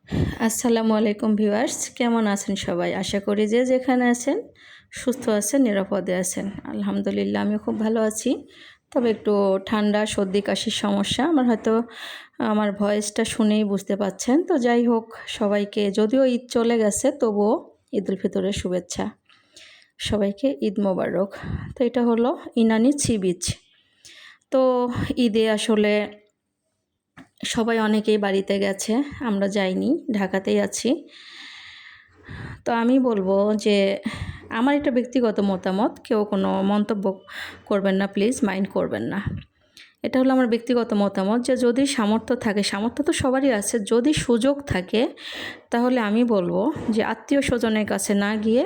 আসসালামু আলাইকুম ভিউয়ার্স, কেমন আছেন সবাই? আশা করি যে যেখানে আছেন সুস্থ আছেন, নিরাপদে আছেন। আলহামদুলিল্লাহ আমিও খুব ভালো আছি। তবে একটু ঠান্ডা, সর্দি, কাশির সমস্যা। হয়তো আমার ভয়েসটা শুনেই বুঝতে পাচ্ছেন। তো যাই হোক, সবাইকে যদিও ঈদ চলে গেছে তবুও ঈদুল ফিতরের শুভেচ্ছা। সবাইকে ঈদ মোবারক। তো এটা হলো ইনানি সি বিচ। তো ঈদে আসলে সবাই অনেকেই বাড়িতে গেছে, আমরা যাইনি, ঢাকাতেই আছি। তো আমি বলবো যে আমার এটা ব্যক্তিগত মতামত, কেউ কোনো মন্তব্য করবেন না, প্লিজ মাইন্ড করবেন না। এটা হলো আমার ব্যক্তিগত মতামত যে যদি সামর্থ্য থাকে, সামর্থ্য তো সবারই আছে, যদি সুযোগ থাকে তাহলে আমি বলবো যে আত্মীয় স্বজনের কাছে না গিয়ে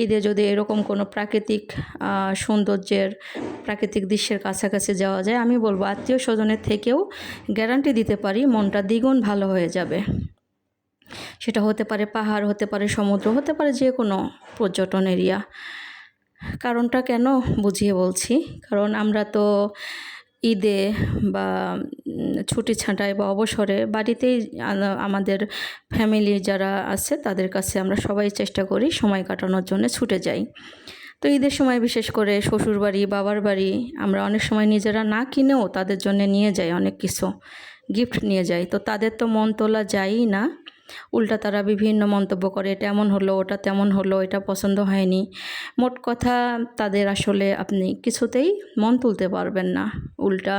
ঈদে যদি এরকম কোনো প্রাকৃতিক সৌন্দর্যের, প্রাকৃতিক দৃশ্যের কাছাকাছি যাওয়া যায়, আমি বলবো আত্মীয় স্বজনের থেকেও গ্যারান্টি দিতে পারি মনটা দ্বিগুণ ভালো হয়ে যাবে। সেটা হতে পারে পাহাড়, হতে পারে সমুদ্র, হতে পারে যে কোনো পর্যটন এরিয়া। কারণটা কেন বুঝিয়ে বলছি, কারণ আমরা তো ঈদে বা ছুটি ছাঁটায় বা অবসরে বাড়িতেই আমাদের ফ্যামিলি যারা আছে তাদের কাছে আমরা সবাই চেষ্টা করি সময় কাটানোর জন্য ছুটে যাই। তো ঈদের সময় বিশেষ করে শ্বশুরবাড়ি, বাবার বাড়ি আমরা অনেক সময় নিজেরা না কিনেও তাদের জন্য নিয়ে যাই, অনেক কিছু গিফট নিয়ে যাই। তো তাদের তো মন তোলা যায়ই না, উল্টা তারা বিভিন্ন মন্তব্য করে, এটা এমন হলো, ওটা তেমন হলো, এটা পছন্দ হয়নি। মোট কথা তাদের আসলে আপনি কিছুতেই মন তুলতে পারবেন না। উল্টা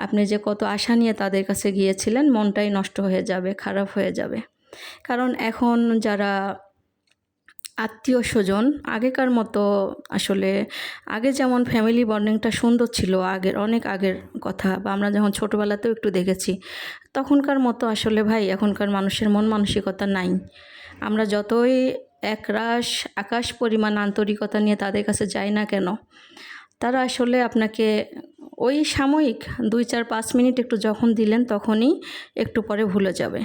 আপনি যে কত আশা নিয়ে তাদের কাছে গিয়েছিলেন, মনটাই নষ্ট হয়ে যাবে, খারাপ হয়ে যাবে। কারণ এখন যারা আত্মীয় স্বজন আগেকার মতো আসলে, আগে যেমন ফ্যামিলি বন্ডিংটা সুন্দর ছিল, আগের অনেক আগের কথা, বা আমরা যখন ছোটোবেলাতেও একটু দেখেছি, তখনকার মতো আসলে ভাই এখনকার মানুষের মন মানসিকতা নাই। আমরা যতই একরাশ আকাশ পরিমাণ আন্তরিকতা নিয়ে তাদের কাছে যাই না কেন, তারা আসলে আপনাকে ওই সাময়িক 2-4-5 মিনিট একটু যখন দিলেন তখনই একটু পরে ভুলে যাবে।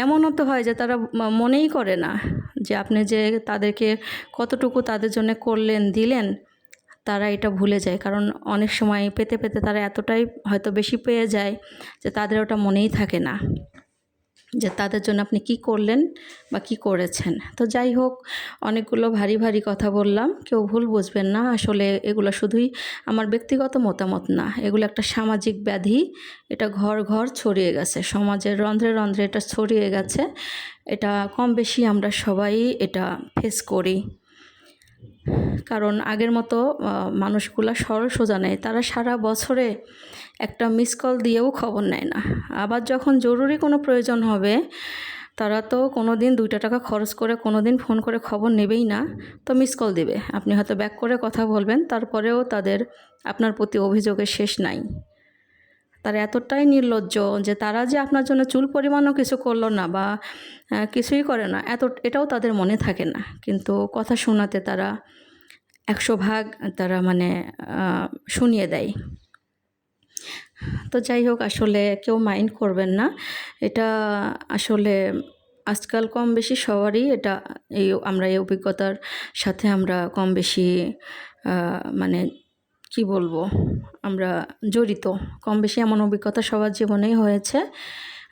এমনও তো হয় যে তারা মনেই করে না যে আপনি যে তাদেরকে কতটুকু তাদের জন্য করলেন, দিলেন, তারা এটা ভুলে যায়। কারণ অনেক সময় পেতে পেতে তারা এতটাই হয়তো বেশি পেয়ে যায় যে তাদের ওটা মনেই থাকে না যে তাদের জন্য আপনি কি করলেন বা কি করেছেন। তো যাই হোক, অনেকগুলো ভারী ভারী কথা বললাম, কেউ ভুল বুঝবেন না। আসলে এগুলো শুধুই আমার ব্যক্তিগত মতামত না, এগুলো একটা সামাজিক ব্যাধি। এটা ঘর ঘর ছড়িয়ে গেছে, সমাজের রন্ধ্রে রন্ধ্রে এটা ছড়িয়ে গেছে। এটা কম বেশি আমরা সবাই এটা ফেস করি। কারণ আগের মতো মানুষগুলা সরল সোজা নেই, তারা সারা বছরে একটা মিস কল দিয়েও খবর নেয় না। আবার যখন জরুরি কোনো প্রয়োজন হবে, তারা তো কোনো দিন 2টা টাকা খরচ করে কোনো দিন ফোন করে খবর নেবেই না, তো মিস কল দিবে। আপনি হয়তো ব্যাক করে কথা বলবেন, তারপরেও তাদের আপনার প্রতি অভিযোগের শেষ নাই। তারা এতটাই নির্লজ্জ যে তারা যে আপনার জন্য চুল পরিমাণও কিছু করলো না বা কিছুই করে না, এটাও তাদের মনে থাকে না। কিন্তু কথা শোনাতে তারা 100 ভাগ তারা শুনিয়ে দেয়। তো যাই হোক, আসলে কেউ মাইন্ড করবেন না। এটা আসলে আজকাল কম বেশি সবারই এটা, আমরা এই অভিজ্ঞতার সাথে আমরা কম বেশি কি বলবো, আমরা জড়িত। কম বেশি এমন অভিজ্ঞতা সবার জীবনেই হয়েছে।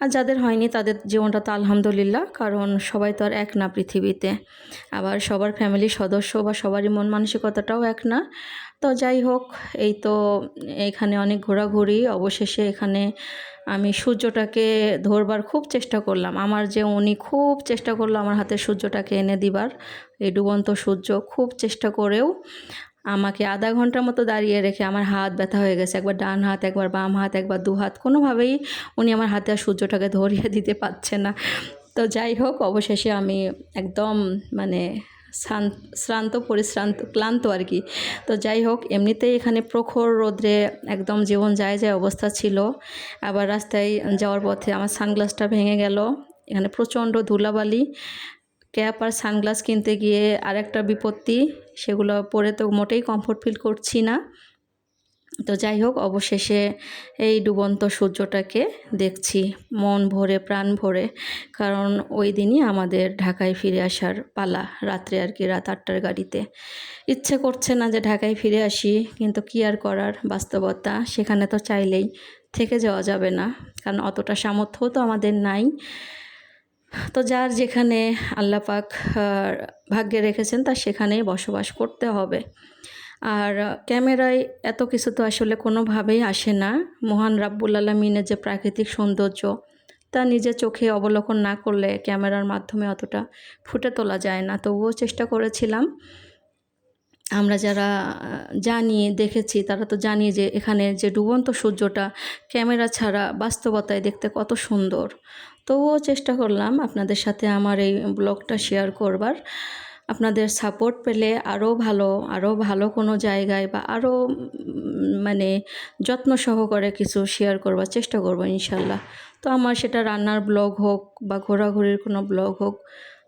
আর যাদের হয়নি তাদের জীবনটা তো আলহামদুলিল্লাহ, কারণ সবাই তো আর এক না পৃথিবীতে। আবার সবার ফ্যামিলির সদস্য বা সবারই মন মানসিকতাটাও এক না। তো যাই হোক, এই তো এখানে অনেক ঘোরাঘুরি, অবশেষে এখানে আমি সূর্যটাকে ধরবার খুব চেষ্টা করলাম। আমার যে উনি খুব চেষ্টা করলো আমার হাতে সূর্যটাকে এনে দিবার, এই ডুবন্ত সূর্য, খুব চেষ্টা করেও আমাকে আধা ঘন্টার মতো দাঁড়িয়ে রেখে আমার হাত ব্যথা হয়ে গেছে, একবার ডান হাত, একবার বাম হাত, একবার 2 হাত, কোনোভাবেই উনি আমার হাতে আর সূর্যটাকে ধরিয়ে দিতে পারছে না। তো যাই হোক, অবশেষে আমি একদম শ্রান্ত পরিশ্রান্ত ক্লান্ত আর কি। তো যাই হোক, এমনিতেই এখানে প্রখর রোদ্রে একদম জীবন যায় যায় অবস্থা ছিল। আবার রাস্তায় যাওয়ার পথে আমার সানগ্লাসটা ভেঙে গেল। এখানে প্রচণ্ড ধুলাবালি, ক্যাপ আর সানগ্লাস কিনতে গিয়ে আরেকটা বিপত্তি, সেগুলো পরে তো মোটেই কমফোর্ট ফিল করছি না। তো যাই হোক, অবশেষে এই ডুবন্ত সূর্যটাকে দেখছি মন ভরে, প্রাণ ভরে। কারণ ওই দিনই আমাদের ঢাকায় ফিরে আসার পালা, রাত্রে আর কি, রাত 8টার গাড়িতে। ইচ্ছে করছে না যে ঢাকায় ফিরে আসি, কিন্তু কি আর করার, বাস্তবতা। সেখানে তো চাইলেই থেকে যাওয়া যাবে না, কারণ অতটা সামর্থ্যও তো আমাদের নাই। তো যার যেখানে আল্লাহ পাক ভাগ্যে রেখেছেন তার সেখানেই বসবাস করতে হবে। আর ক্যামেরায় এত কিছু তো আসলে কোনোভাবেই আসে না। মহান রাব্বুল আলামিনের যে প্রাকৃতিক সৌন্দর্য তা নিজের চোখে অবলোকন না করলে ক্যামেরার মাধ্যমে অতটা ফুটে তোলা যায় না। তবুও চেষ্টা করেছিলাম। আমরা যারা জানি, দেখেছি তারা তো জানি যে এখানে যে ডুবন্ত সূর্যটা ক্যামেরা ছাড়া বাস্তবতায় দেখতে কত সুন্দর। তবুও চেষ্টা করলাম আপনাদের সাথে আমার এই ব্লগটা শেয়ার করবার। আপনাদের সাপোর্ট পেলে আরও ভালো কোনো জায়গায় বা আরও মানে যত্ন সহকারে কিছু শেয়ার করবার চেষ্টা করব ইনশাল্লাহ। তো আমার সেটা রান্নার ব্লগ হোক বা ঘোরাঘুরির কোনো ব্লগ হোক,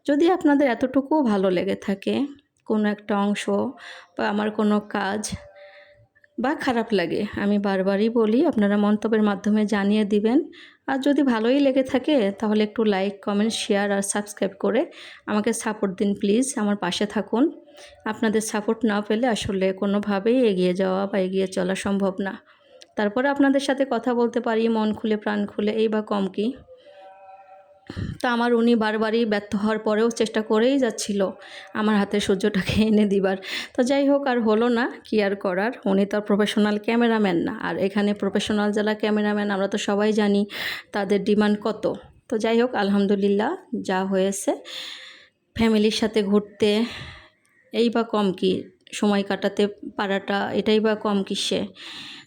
যদি আপনাদের এতটুকুও ভালো লেগে থাকে কোনো একটা অংশ বা আমার কোনো কাজ বা খারাপ লাগে, আমি বারবারই বলি আপনারা মন্তব্যের মাধ্যমে জানিয়ে দিবেন। আর যদি ভালোই লেগে থাকে তাহলে একটু লাইক, কমেন্ট, শেয়ার আর সাবস্ক্রাইব করে আমাকে সাপোর্ট দিন প্লিজ, আমার পাশে থাকুন। আপনাদের সাপোর্ট না পেলে আসলে কোনোভাবেই এগিয়ে যাওয়া বা এগিয়ে চলা সম্ভব না। তারপরে আপনাদের সাথে কথা বলতে পারি মন খুলে প্রাণ খুলে, এই বা কম কি। তা আমার উনি বারবারই ব্যর্থ হওয়ার পরেও চেষ্টা করেই যাচ্ছিল আমার হাতে সূর্যটাকে এনে দিবার। তো যাই হোক, আর হলো না, কি আর করার। উনি তো আর প্রফেশনাল ক্যামেরাম্যান না, আর এখানে প্রফেশনাল যারা ক্যামেরাম্যান আমরা তো সবাই জানি তাদের ডিমান্ড কত। তো যাই হোক, আলহামদুলিল্লাহ যা হয়েছে। ফ্যামিলির সাথে ঘুরতে এই বা কম কি, সময় কাটাতে পারাটা এটাই বা কম কিসে।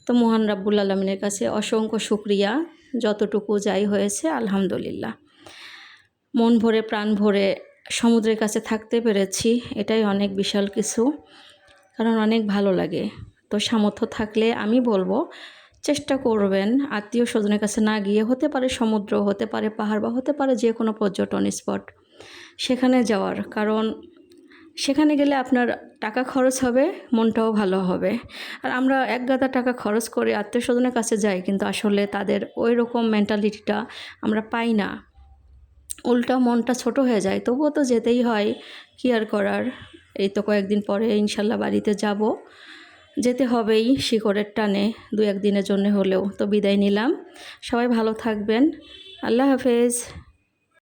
তো মহান রাব্বুল আলামিনের কাছে অসংখ্য শুকরিয়া, যতটুকু যাই হয়েছে আলহামদুলিল্লাহ। মন ভরে প্রাণ ভরে সমুদ্রের কাছে থাকতে পেরেছি, এটাই অনেক বিশাল কিছু, কারণ অনেক ভালো লাগে। তো সামর্থ্য থাকলে আমি বলবো চেষ্টা করবেন আত্মীয় স্বজনের কাছে না গিয়ে, হতে পারে সমুদ্র, হতে পারে পাহাড়, বা হতে পারে যে কোনো পর্যটন স্পট, সেখানে যাওয়ার। কারণ সেখানে গেলে আপনার টাকা খরচ হবে, মনটাও ভালো হবে। আর আমরা এক গাদা টাকা খরচ করে আত্মীয় স্বজনের কাছে যাই, কিন্তু আসলে তাদের ওই রকম মেন্টালিটিটা আমরা পাই না, উল্টা মনটা ছোট হয়ে যায়। তবুও তো যেতেই হয়, কি আর করার। এই তো কয়েকদিন পরে ইনশাল্লাহ বাড়িতে যাব, যেতে হবেই শিকড়ের টানে, 2-1 দিনের জন্য হলেও। তো বিদায় নিলাম, সবাই ভালো থাকবেন, আল্লাহ হাফেজ।